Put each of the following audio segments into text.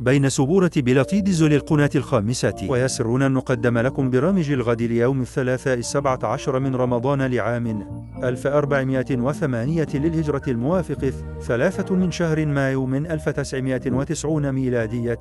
بين سبورة بلطيدز للقناة الخامسة. ويسرون أن نقدم لكم برامج الغد ليوم الثلاثاء 17 من رمضان لعام 1408 للهجرة الموافق 3 من شهر مايو من 1990 ميلادية.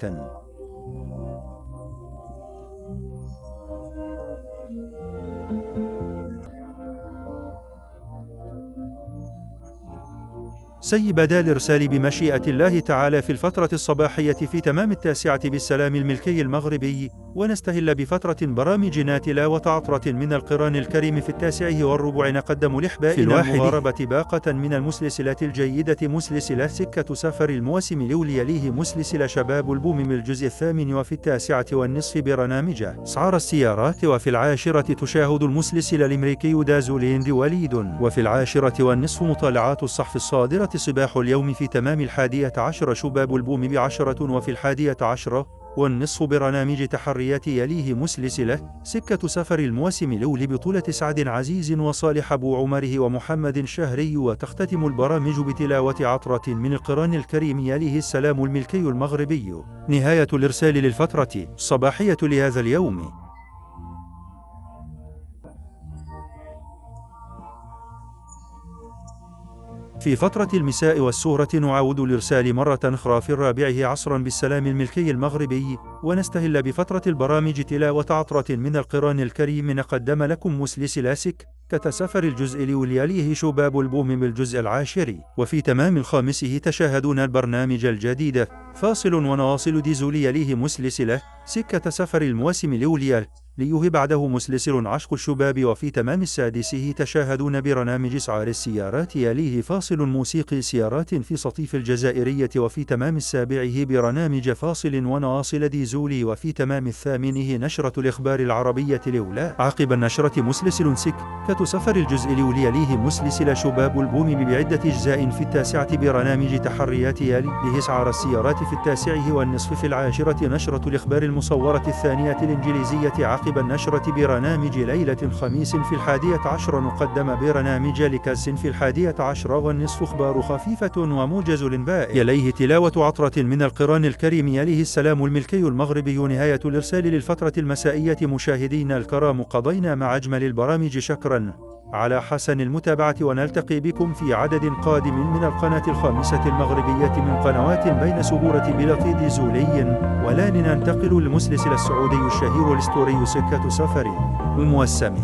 سيبدا الإرسال بمشيئة الله تعالى في الفترة الصباحية في تمام 9 بالسلام الملكي المغربي، ونستهل بفترة برامجنا تلاوة عطرة من القرآن الكريم في 9:15 نقدم لإحبائنا المغاربة باقة من المسلسلات الجيدة مسلسلة سكة سفر المواسم الأولى يليه مسلسل شباب البوم الجزء 8 وفي 9:15 برنامج أسعار السيارات، وفي 10 تشاهد المسلسل الأمريكي دازوليند وليد، وفي 10:15 مطالعات الصحف الصادرة صباح اليوم في تمام 11 شباب البوم ب10، وفي 11:15 برنامج تحريات يليه مسلسلة سكة سفر المواسم الأول بطولة سعد عزيز وصالح أبو عمره ومحمد شهري، وتختتم البرامج بتلاوة عطرة من القرآن الكريم يليه السلام الملكي المغربي. نهاية الإرسال للفترة الصباحية لهذا اليوم. في فترة المساء والسهرة نعاود الإرسال مرة أخرى في 4 عصرا بالسلام الملكي المغربي، ونستهل بفترة البرامج تلاوة عطرة من القرآن الكريم. نقدم لكم مسلسل سكة سفر الجزء الأول يليه شباب البوم بالجزء 10، وفي تمام 5 تشاهدون البرنامج الجديد فاصل ونواصل ديزول يليه مسلسلة سكة سفر المواسم الأولى ليه بعده مسلسل عشق الشباب، وفي تمام 6 تشاهدون برنامج أسعار السيارات يليه فاصل موسيقي سيارات في سطيف الجزائرية، وفي تمام 7 برنامج فاصل ونواصل ديزولي، وفي تمام 8 نشرة الإخبار العربية الأولى. عقب النشرة مسلسل سكة سفر الجزء الأول يليه مسلسل شباب البوم بعدة أجزاء في 9 برنامج تحريات يليه أسعار السيارات في 9:15 في 10 نشرة الإخبار المصورة الثانية الإنجليزية. عقب النشرة برنامج ليلة الخميس في 11 نقدم برنامج لكاس في 11:15 أخبار خفيفة وموجز الإنباء يليه تلاوة عطرة من القرآن الكريم يليه السلام الملكي المغربي. نهاية الإرسال للفترة المسائية. مشاهدينا الكرام، قضينا مع أجمل البرامج. شكرا على حسن المتابعة، ونلتقي بكم في عدد قادم من القناة الخامسة المغربية من قنوات بين سبورة بلطيدز ولي. والآن ننتقل للمسلسل السعودي الشهير الأسطوري سكة سفر الموسم.